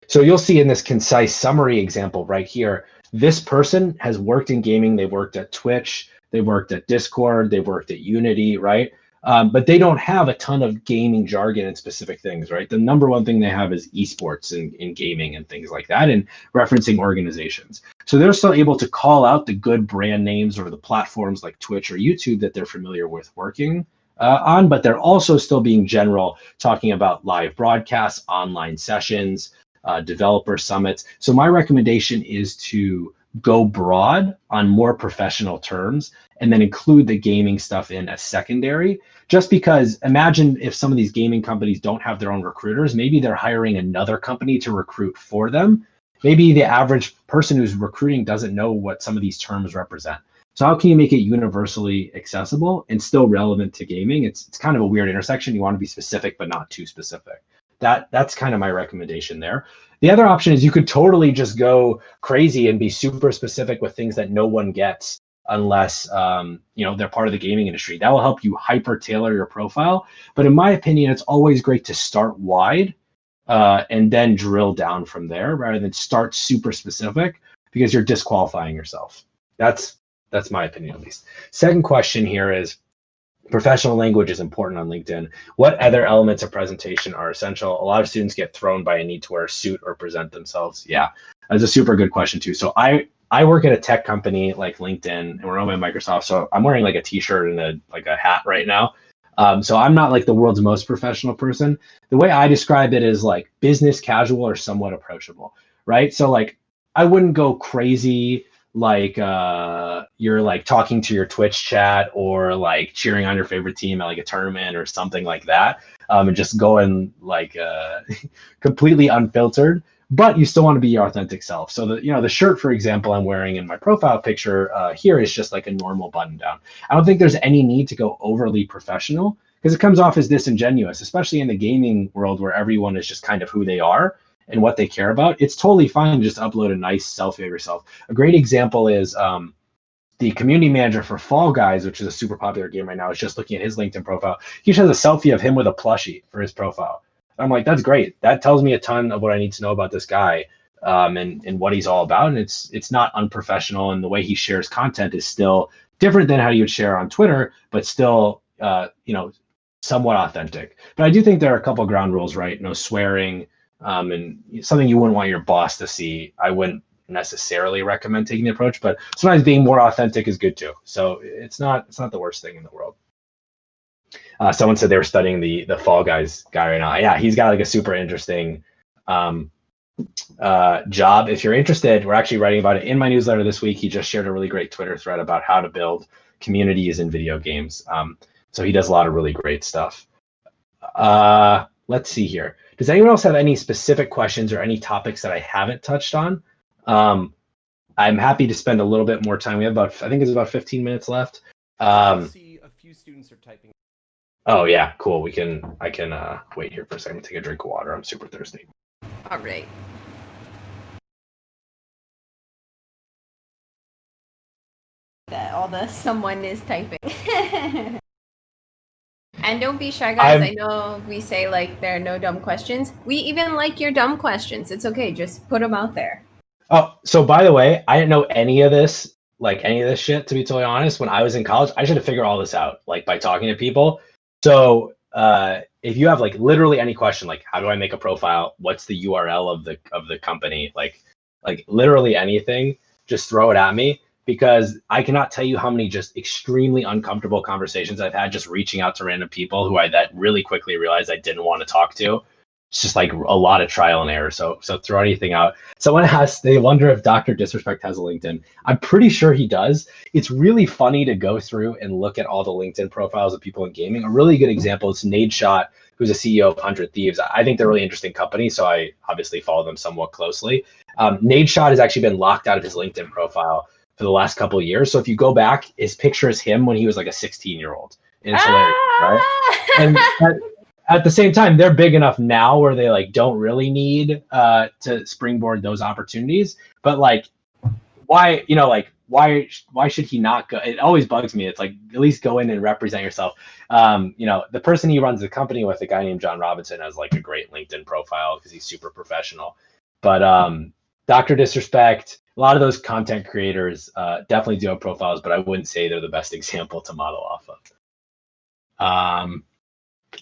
So you'll see in this concise summary example right here, this person has worked in gaming. They worked at Twitch. They worked at Discord. They worked at Unity, right? But they don't have a ton of gaming jargon and specific things, right? The number one thing they have is esports in gaming and things like that, and referencing organizations. So they're still able to call out the good brand names or the platforms like Twitch or YouTube that they're familiar with working on, but they're also still being general, talking about live broadcasts, online sessions, developer summits. So my recommendation is to go broad on more professional terms and then include the gaming stuff in as secondary. Just because imagine if some of these gaming companies don't have their own recruiters, maybe they're hiring another company to recruit for them. Maybe the average person who's recruiting doesn't know what some of these terms represent. So how can you make it universally accessible and still relevant to gaming? It's kind of a weird intersection. You want to be specific, but not too specific. That's kind of my recommendation there. The other option is you could totally just go crazy and be super specific with things that no one gets unless they're part of the gaming industry. That will help you hyper tailor your profile. But in my opinion, it's always great to start wide and then drill down from there rather than start super specific, because you're disqualifying yourself. That's my opinion, at least. Second question here is, professional language is important on LinkedIn. What other elements of presentation are essential? A lot of students get thrown by a need to wear a suit or present themselves. Yeah, that's a super good question too. So I work at a tech company like LinkedIn, and we're owned by Microsoft. So I'm wearing like a t-shirt and a hat right now. So I'm not like the world's most professional person. The way I describe it is like business casual or somewhat approachable, right? So like I wouldn't go crazy like you're like talking to your Twitch chat or like cheering on your favorite team at like a tournament or something like that, and just going like completely unfiltered, but you still want to be your authentic self. So the shirt, for example, I'm wearing in my profile picture here is just like a normal button down. I don't think there's any need to go overly professional because it comes off as disingenuous, especially in the gaming world where everyone is just kind of who they are and what they care about. It's totally fine to just upload a nice selfie of yourself. A great example is the community manager for Fall Guys, which is a super popular game right now, is just looking at his LinkedIn profile. He just has a selfie of him with a plushie for his profile. I'm like, that's great. That tells me a ton of what I need to know about this guy and what he's all about. And it's not unprofessional, and the way he shares content is still different than how you would share on Twitter, but still somewhat authentic. But I do think there are a couple of ground rules, right? No swearing, and something you wouldn't want your boss to see. I wouldn't necessarily recommend taking the approach, but sometimes being more authentic is good too. So it's not the worst thing in the world. Someone said they were studying the Fall Guys guy right now. Yeah, he's got like a super interesting job. If you're interested, we're actually writing about it in my newsletter this week. He just shared a really great Twitter thread about how to build communities in video games. So he does a lot of really great stuff. Let's see here. Does anyone else have any specific questions or any topics that I haven't touched on? I'm happy to spend a little bit more time. We have I think it's about 15 minutes left. I see a few students are typing. Oh yeah, cool. I can wait here for a second to take a drink of water. I'm super thirsty. All right. Someone is typing. And don't be shy, guys. I know we say like there are no dumb questions. We even like your dumb questions. It's okay. Just put them out there. Oh, so by the way, I didn't know any of this shit, to be totally honest. When I was in college, I should have figured all this out, like by talking to people. So if you have like literally any question, like how do I make a profile? What's the URL of the company? Like literally anything, just throw it at me, because I cannot tell you how many just extremely uncomfortable conversations I've had just reaching out to random people who that really quickly realized I didn't want to talk to. It's just like a lot of trial and error. So throw anything out. Someone asked, they wonder if Dr. Disrespect has a LinkedIn. I'm pretty sure he does. It's really funny to go through and look at all the LinkedIn profiles of people in gaming. A really good example is Nadeshot, who's a CEO of 100 Thieves. I think they're a really interesting company, so I obviously follow them somewhat closely. Nadeshot has actually been locked out of his LinkedIn profile for the last couple of years. So if you go back, his picture is him when he was like a 16-year-old. And it's hilarious, right? And at the same time, they're big enough now where they like don't really need to springboard those opportunities. But like, why should he not go? It always bugs me. It's like, at least go in and represent yourself. The person he runs the company with, a guy named John Robinson, has like a great LinkedIn profile because he's super professional. But Dr. Disrespect, a lot of those content creators definitely do have profiles, but I wouldn't say they're the best example to model off of.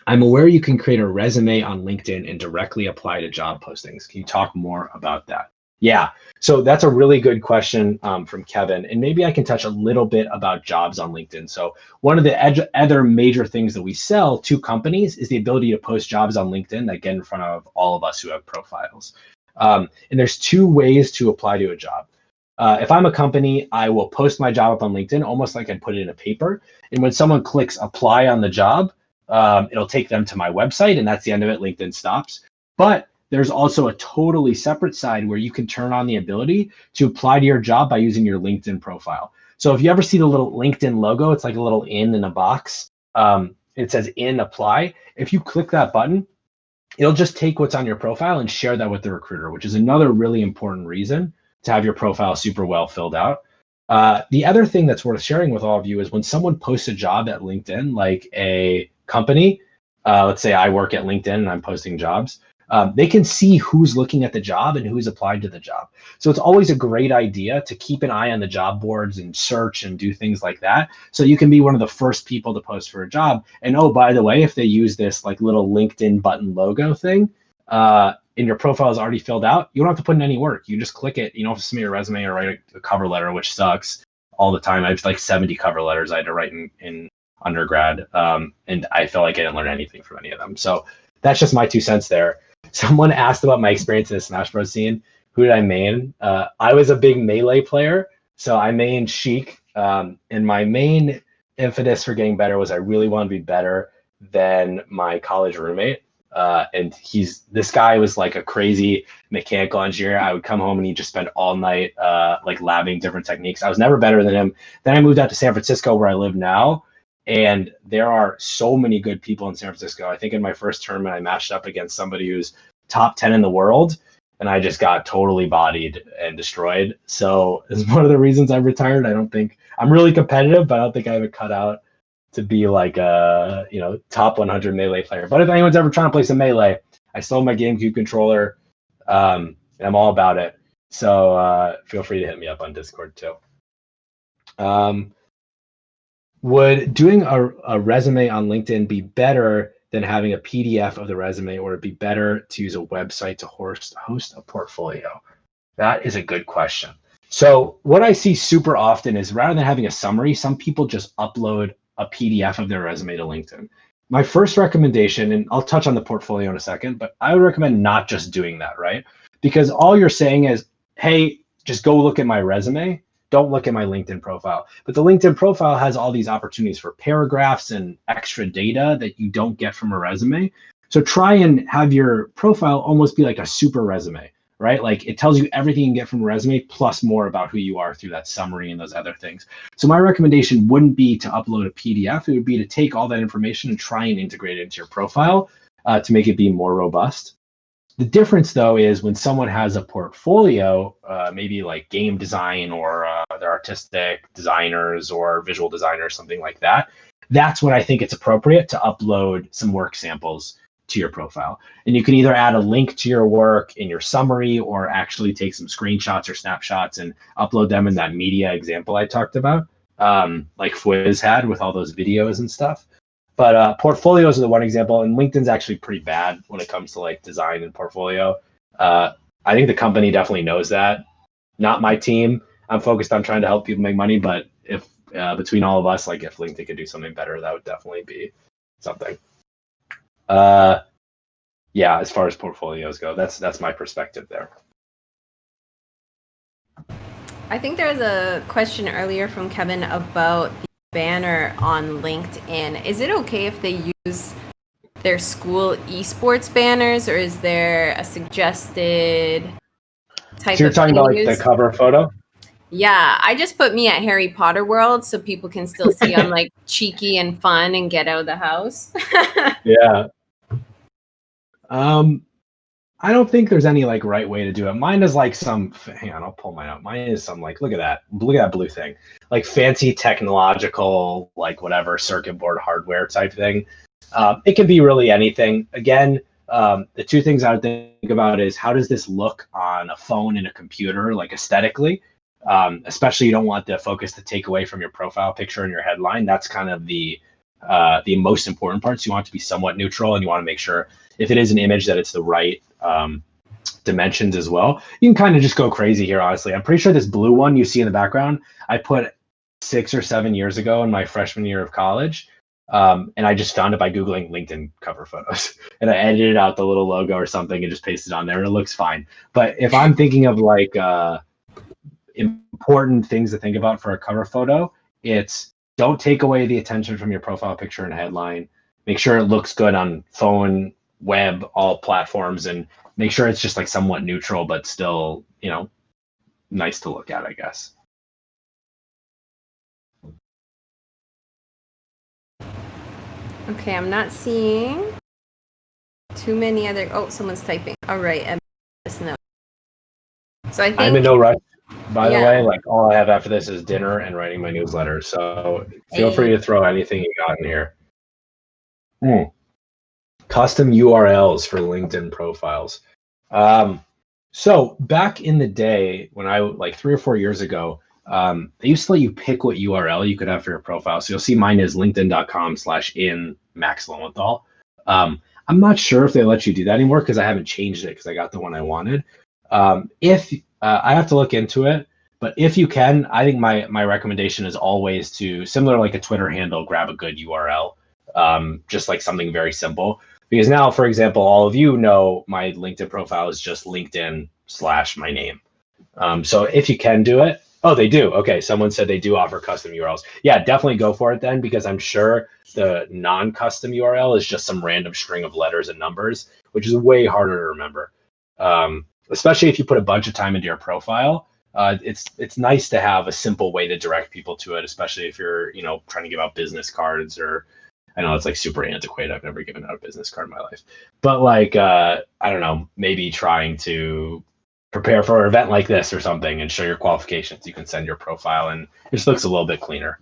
I'm aware you can create a resume on LinkedIn and directly apply to job postings. Can you talk more about that? Yeah, so that's a really good question from Kevin, and maybe I can touch a little bit about jobs on LinkedIn. So one of the other major things that we sell to companies is the ability to post jobs on LinkedIn that get in front of all of us who have profiles. And there's two ways to apply to a job. If I'm a company, I will post my job up on LinkedIn, almost like I'd put it in a paper. And when someone clicks apply on the job, it'll take them to my website, and that's the end of it. LinkedIn stops. But there's also a totally separate side where you can turn on the ability to apply to your job by using your LinkedIn profile. So if you ever see the little LinkedIn logo, it's like a little in a box. It says in apply. If you click that button, it'll just take what's on your profile and share that with the recruiter, which is another really important reason to have your profile super well filled out. The other thing that's worth sharing with all of you is when someone posts a job at LinkedIn, like a company, let's say I work at LinkedIn and I'm posting jobs, they can see who's looking at the job and who's applied to the job. So it's always a great idea to keep an eye on the job boards and search and do things like that. So you can be one of the first people to post for a job. And oh, by the way, if they use this like little LinkedIn button logo thing, and your profile is already filled out, you don't have to put in any work. You just click it. You don't have to submit your resume or write a cover letter, which sucks all the time. I have like 70 cover letters I had to write in undergrad. And I felt like I didn't learn anything from any of them. So that's just my 2 cents there. Someone asked about my experience in the Smash Bros scene. Who did I main? I was a big Melee player, so I mained Sheik. And my main impetus for getting better was I really wanted to be better than my college roommate. And this guy was like a crazy mechanical engineer. I would come home and he'd just spend all night like labbing different techniques. I was never better than him. Then I moved out to San Francisco where I live now. And there are so many good people in San Francisco. I think in my first tournament, I matched up against somebody who's top 10 in the world, and I just got totally bodied and destroyed. So it's one of the reasons I retired. I don't think I'm really competitive, but I don't think I have it cut out to be like a top 100 Melee player. But if anyone's ever trying to play some Melee, I still have my GameCube controller, and I'm all about it. So feel free to hit me up on Discord too. Would doing a resume on LinkedIn be better than having a PDF of the resume, or it'd be better to use a website to host a portfolio? That is a good question. So what I see super often is rather than having a summary, some people just upload a PDF of their resume to LinkedIn. My first recommendation, and I'll touch on the portfolio in a second, but I would recommend not just doing that, right? Because all you're saying is, hey, just go look at my resume. Don't look at my LinkedIn profile. But the LinkedIn profile has all these opportunities for paragraphs and extra data that you don't get from a resume. So try and have your profile almost be like a super resume, right? Like it tells you everything you can get from a resume plus more about who you are through that summary and those other things. So my recommendation wouldn't be to upload a PDF. It would be to take all that information and try and integrate it into your profile to make it be more robust. The difference, though, is when someone has a portfolio, maybe like game design or they're artistic designers or visual designers, something like that, that's when I think it's appropriate to upload some work samples to your profile. And you can either add a link to your work in your summary or actually take some screenshots or snapshots and upload them in that media example I talked about, like Fwiz had with all those videos and stuff. But portfolios are the one example, and LinkedIn's actually pretty bad when it comes to like design and portfolio. I think the company definitely knows that. Not my team. I'm focused on trying to help people make money, but if between all of us, like if LinkedIn could do something better, that would definitely be something. Yeah, as far as portfolios go, that's my perspective there. I think there was a question earlier from Kevin about the banner on LinkedIn. Is it okay if they use their school esports banners, or is there a suggested type? So you're talking about like the cover photo? Yeah, I just put me at Harry Potter World so people can still see I'm like cheeky and fun and get out of the house. Yeah. I don't think there's any like right way to do it. Mine is like hang on, I'll pull mine out. Mine is some like, look at that blue thing, like fancy technological, like whatever circuit board hardware type thing. It can be really anything. Again, the two things I would think about is how does this look on a phone and a computer, like aesthetically? Especially you don't want the focus to take away from your profile picture and your headline. That's kind of the most important parts. You want it to be somewhat neutral, and you want to make sure if it is an image that it's the right dimensions as well. You can kind of just go crazy here, honestly. I'm pretty sure this blue one you see in the background, I put 6 or 7 years ago in my freshman year of college. And I just found it by Googling LinkedIn cover photos. And I edited out the little logo or something and just pasted it on there, and it looks fine. But if I'm thinking of like important things to think about for a cover photo. It's don't take away the attention from your profile picture and headline. Make sure it looks good on phone, web, all platforms, and make sure it's just like somewhat neutral, but still, nice to look at, I guess. Okay, I'm not seeing too many other. Oh, someone's typing. All right, no. So I think I'm in no rush. By the way, like all I have after this is dinner and writing my newsletter. So feel free to throw anything you got in here. Custom URLs for LinkedIn profiles. So back in the day, when I like 3 or 4 years ago, they used to let you pick what URL you could have for your profile. So you'll see mine is linkedin.com/in Max Lowenthal. I'm not sure if they let you do that anymore because I haven't changed it because I got the one I wanted. If I have to look into it, but if you can, I think my recommendation is always to, similar like a Twitter handle, grab a good URL, just like something very simple. Because now, for example, all of you know my LinkedIn profile is just LinkedIn/my name. So if you can do it, oh, they do. Okay, someone said they do offer custom URLs. Yeah, definitely go for it then, because I'm sure the non-custom URL is just some random string of letters and numbers, which is way harder to remember. Especially if you put a bunch of time into your profile. It's nice to have a simple way to direct people to it, especially if you're trying to give out business cards, or I know it's like super antiquated. I've never given out a business card in my life, but like I don't know, maybe trying to prepare for an event like this or something and show your qualifications. You can send your profile and it just looks a little bit cleaner.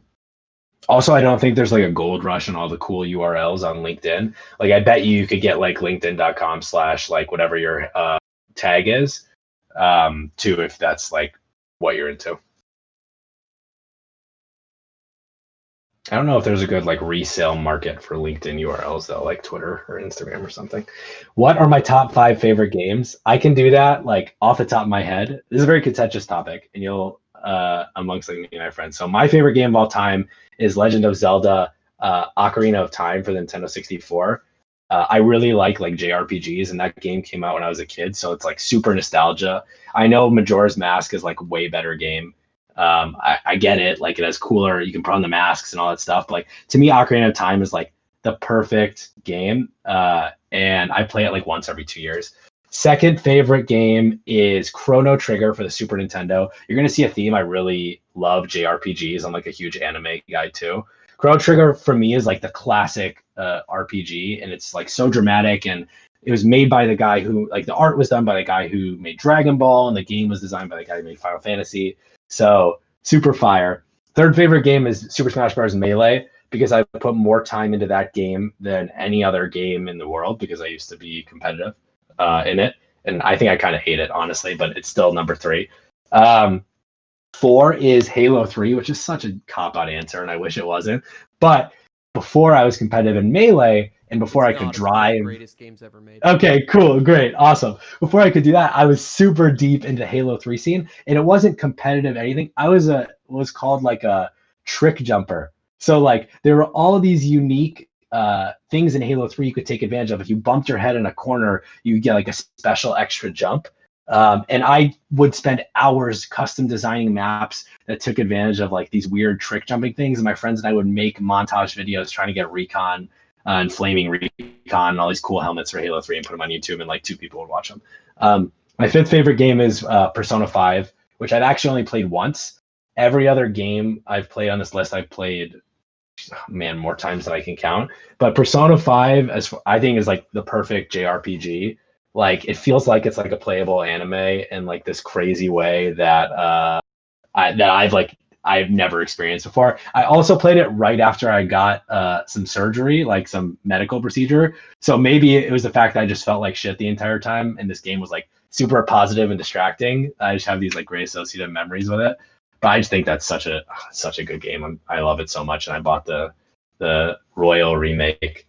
Also, I don't think there's like a gold rush on all the cool URLs on LinkedIn. Like I bet you could get like linkedin.com/ like whatever your tag is too, if that's like what you're into. I don't know if there's a good like resale market for LinkedIn URLs though, like Twitter or Instagram or something. What are my top 5 favorite games? I can do that like off the top of my head. This is a very contentious topic, and you'll amongst like me and my friends. So my favorite game of all time is Legend of Zelda Ocarina of Time for the Nintendo 64. I really like JRPGs, and that game came out when I was a kid, so it's like super nostalgia. I know Majora's Mask is like a way better game. I get it, like it has cooler, you can put on the masks and all that stuff, but like to me Ocarina of Time is like the perfect game, and I play it like once every 2 years. Second favorite game is Chrono Trigger for the Super Nintendo. You're gonna see a theme. I really love JRPGs. I'm like a huge anime guy too. Chrono Trigger for me is like the classic RPG, and it's like so dramatic, and it was made by the guy who, like, the art was done by the guy who made Dragon Ball, and the game was designed by the guy who made Final Fantasy. So super fire. Third favorite game is Super Smash Bros. Melee, because I put more time into that game than any other game in the world, because I used to be competitive in it. And I think I kind of hate it, honestly, but it's still number 3. 4 is Halo 3, which is such a cop-out answer, and I wish it wasn't. But before I was competitive in Melee, and before I could drive... Greatest games ever made. Okay, cool, great, awesome. Before I could do that, I was super deep into Halo 3 scene, and it wasn't competitive anything. I was was called like a trick jumper. So like there were all of these unique things in Halo 3 you could take advantage of. If you bumped your head in a corner, you get like a special extra jump. And I would spend hours custom designing maps that took advantage of like these weird trick jumping things. And my friends and I would make montage videos trying to get recon and flaming recon and all these cool helmets for Halo 3 and put them on YouTube, and like 2 people would watch them. My 5th favorite game is Persona 5, which I've actually only played once. Every other game I've played on this list, I've played, man, more times than I can count. But Persona 5, I think, is like the perfect JRPG. Like it feels like it's like a playable anime in like this crazy way that I've never experienced before. I also played it right after I got some surgery, like some medical procedure. So maybe it was the fact that I just felt like shit the entire time, and this game was like super positive and distracting. I just have these like great associative memories with it. But I just think that's such a good game. I love it so much, and I bought the Royal remake.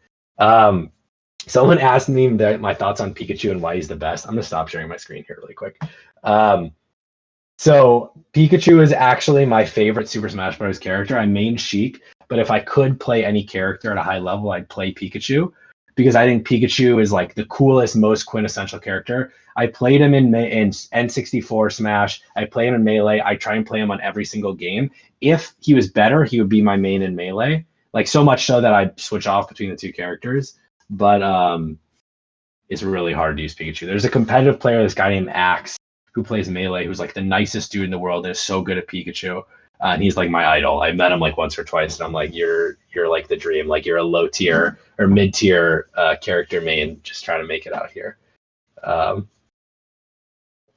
Someone asked me my thoughts on Pikachu and why he's the best. I'm gonna stop sharing my screen here really quick. So Pikachu is actually my favorite Super Smash Bros. Character. I main Sheik, but if I could play any character at a high level, I'd play Pikachu. because I think Pikachu is like the coolest, most quintessential character. I played him in N64 Smash. I play him in Melee. I try and play him on every single game. If he was better, he would be my main in Melee. Like so much so that I switch off between the two characters. But it's really hard to use Pikachu. There's a competitive player, this guy named Axe, who plays Melee, who's like the nicest dude in the world and is so good at Pikachu. And he's like my idol. I met him like once or twice, and I'm like, you're like the dream. Like you're a low tier or mid tier character main, just trying to make it out here.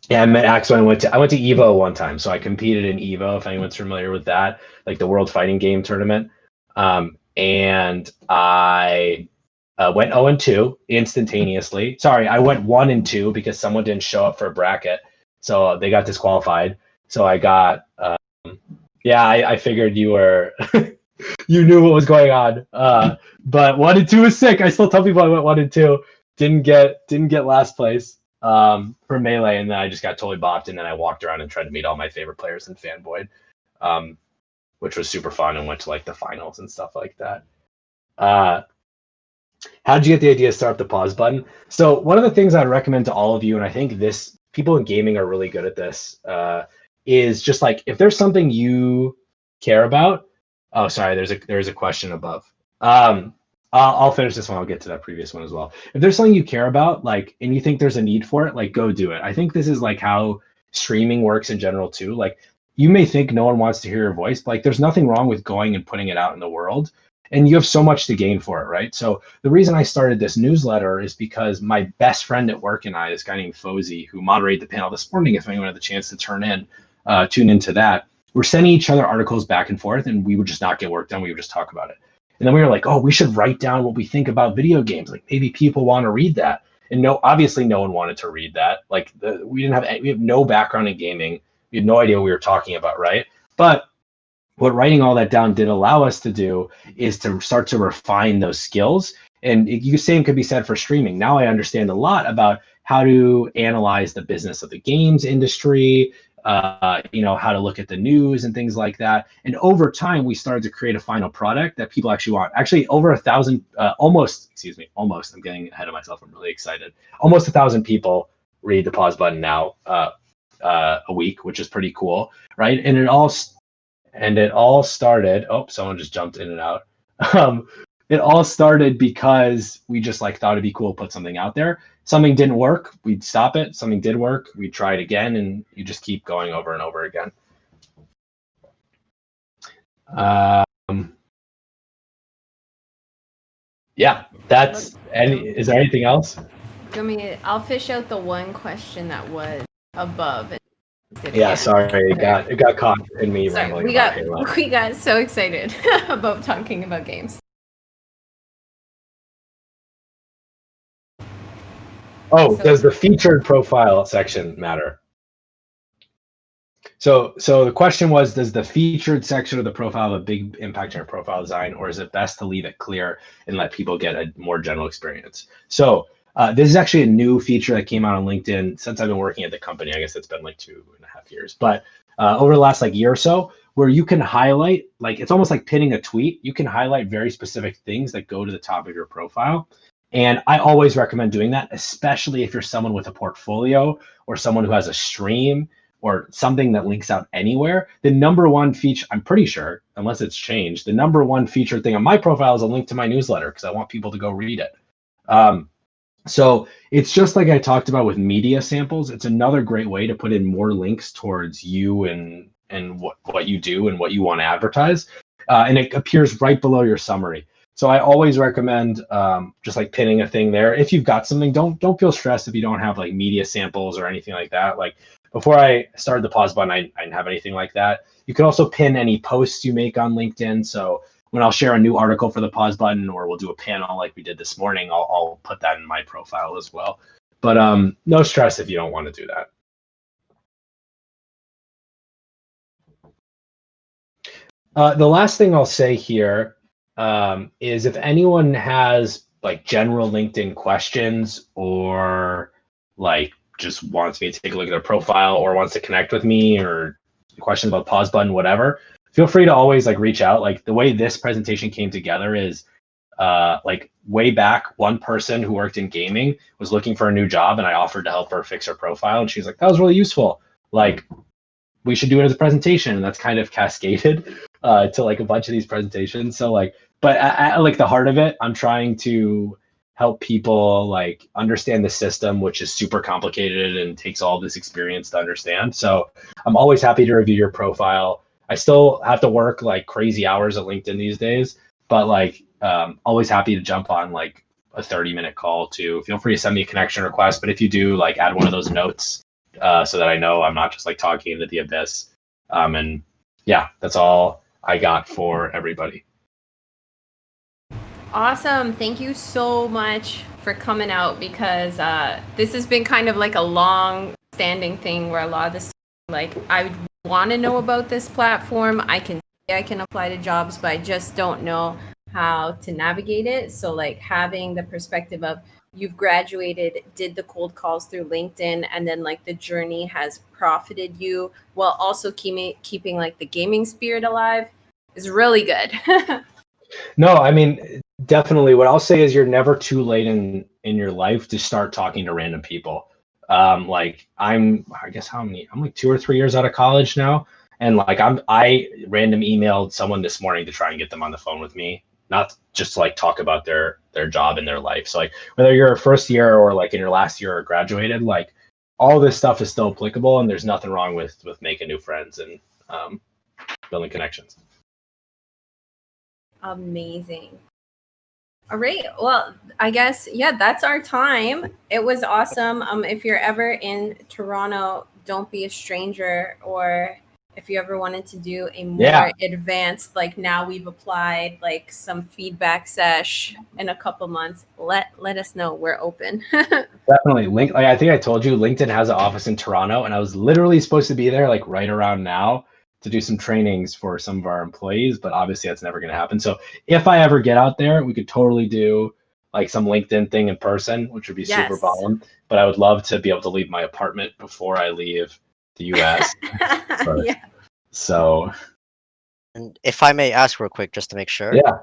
Yeah, I met Axe when I went to Evo one time, so I competed in Evo. If anyone's familiar with that, like the World Fighting Game tournament, and I went 0-2 instantaneously. Sorry, I went 1-2 because someone didn't show up for a bracket, so they got disqualified. So I got. I figured you were you knew what was going on. But 1-2 was sick. I still tell people I went 1-2. Didn't get last place for Melee, and then I just got totally bopped, and then I walked around and tried to meet all my favorite players in Fanboy, which was super fun, and went to like the finals and stuff like that. How did you get the idea to start up the pause button? So one of the things I'd recommend to all of you, and I think people in gaming are really good at this, is just like if there's something you care about. Oh, sorry, there's a question above. I'll finish this one. I'll get to that previous one as well. If there's something you care about, like, and you think there's a need for it, like, go do it. I think this is like how streaming works in general too. Like, you may think no one wants to hear your voice, but like, there's nothing wrong with going and putting it out in the world. And you have so much to gain for it, right? So the reason I started this newsletter is because my best friend at work and I, this guy named Fozy, who moderated the panel this morning, if anyone had the chance to tune into that, we're sending each other articles back and forth, and we would just not get work done. We would just talk about it. And then we were like, oh, we should write down what we think about video games. Like maybe people want to read that. And no, obviously no one wanted to read that. Like we have no background in gaming. We had no idea what we were talking about, right? But what writing all that down did allow us to do is to start to refine those skills. And the same could be said for streaming. Now I understand a lot about how to analyze the business of the games industry, how to look at the news and things like that. And over time, we started to create a final product that people actually want. Actually, over 1,000, almost, I'm getting ahead of myself. I'm really excited. Almost 1,000 people read the pause button now a week, which is pretty cool, right? And it all started, oh, someone just jumped in and out. It all started because we just like thought it'd be cool to put something out there. Something didn't work, we'd stop it. Something did work, we'd try it again, and you just keep going over and over again. Yeah, is there anything else? I'll fish out the one question that was above. Yeah, sorry, it got caught in me rambling. We got so excited about talking about games. Oh, does the featured profile section matter? So the question was, does the featured section of the profile have a big impact on your profile design, or is it best to leave it clear and let people get a more general experience? So this is actually a new feature that came out on LinkedIn since I've been working at the company. I guess it's been like 2.5 years, but over the last year or so, where you can highlight, like it's almost like pinning a tweet. You can highlight very specific things that go to the top of your profile. And I always recommend doing that, especially if you're someone with a portfolio or someone who has a stream or something that links out anywhere. The number one feature, I'm pretty sure, unless it's changed, the number one featured thing on my profile is a link to my newsletter because I want people to go read it. So it's just like I talked about with media samples. It's another great way to put in more links towards you and what you do and what you want to advertise. And it appears right below your summary. So I always recommend just like pinning a thing there. If you've got something, don't feel stressed if you don't have like media samples or anything like that. Like before I started the pause button, I didn't have anything like that. You can also pin any posts you make on LinkedIn. So when I'll share a new article for the pause button, or we'll do a panel like we did this morning, I'll put that in my profile as well. But no stress if you don't want to do that. The last thing I'll say here is if anyone has like general LinkedIn questions, or like just wants me to take a look at their profile, or wants to connect with me, or questions about pause button, whatever, feel free to always like reach out. Like the way this presentation came together is like way back, one person who worked in gaming was looking for a new job, and I offered to help her fix her profile, and she's like, that was really useful. Like, we should do it as a presentation, and that's kind of cascaded to like a bunch of these presentations. So like, but at like the heart of it, I'm trying to help people like understand the system, which is super complicated and takes all this experience to understand. So I'm always happy to review your profile. I still have to work like crazy hours at LinkedIn these days, but like always happy to jump on like a 30-minute call too. Feel free to send me a connection request, but if you do, like add one of those notes so that I know I'm not just like talking into the abyss. And yeah, that's all I got for everybody. Awesome. Thank you so much for coming out, because this has been kind of like a long standing thing where a lot of this, like, I want to know about this platform. I can apply to jobs, but I just don't know how to navigate it. So like having the perspective of you've graduated, did the cold calls through LinkedIn, and then like the journey has profited you while also keeping like the gaming spirit alive is really good. No, I mean, definitely. What I'll say is you're never too late in your life to start talking to random people. Like I guess how many? I'm like 2 or 3 years out of college now, and like I random emailed someone this morning to try and get them on the phone with me, not just to like talk about their job and their life. So like whether you're a first year or like in your last year or graduated, like all this stuff is still applicable, and there's nothing wrong with making new friends and building connections. Amazing. All right. Well, I guess, yeah, that's our time. It was awesome. If you're ever in Toronto, don't be a stranger. Or if you ever wanted to do a more advanced, like now we've applied, like some feedback sesh in a couple months, let us know. We're open. Definitely. Like I think I told you, LinkedIn has an office in Toronto, and I was literally supposed to be there like right around now to do some trainings for some of our employees, but obviously that's never going to happen. So if I ever get out there, we could totally do like some LinkedIn thing in person, which would be super bomb. But I would love to be able to leave my apartment before I leave the US. Yeah. So. And if I may ask real quick, just to make sure. Yeah.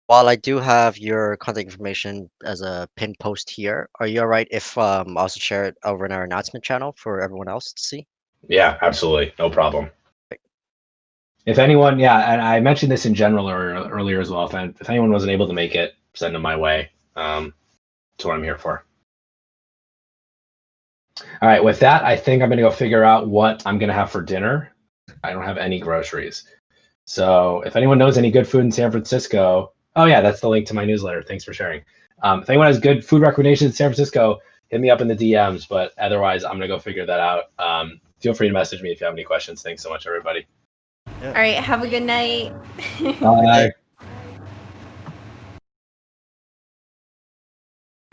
While I do have your contact information as a pinned post here, are you all right if I also share it over in our announcement channel for everyone else to see? Yeah, absolutely. No problem. If anyone, and I mentioned this in general earlier as well, if anyone wasn't able to make it, send them my way. That's what I'm here for. All right, with that, I think I'm going to go figure out what I'm going to have for dinner. I don't have any groceries. So if anyone knows any good food in San Francisco, oh yeah, that's the link to my newsletter. Thanks for sharing. If anyone has good food recommendations in San Francisco, hit me up in the DMs, but otherwise I'm going to go figure that out. Feel free to message me if you have any questions. Thanks so much, everybody. Yeah. All right. Have a good night. Bye. All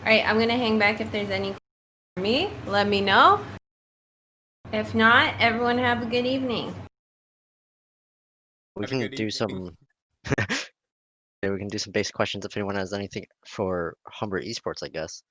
right. I'm going to hang back. If there's any for me, let me know. If not, everyone have a good evening. We can do some yeah, we can do some basic questions if anyone has anything for Humber Esports, I guess.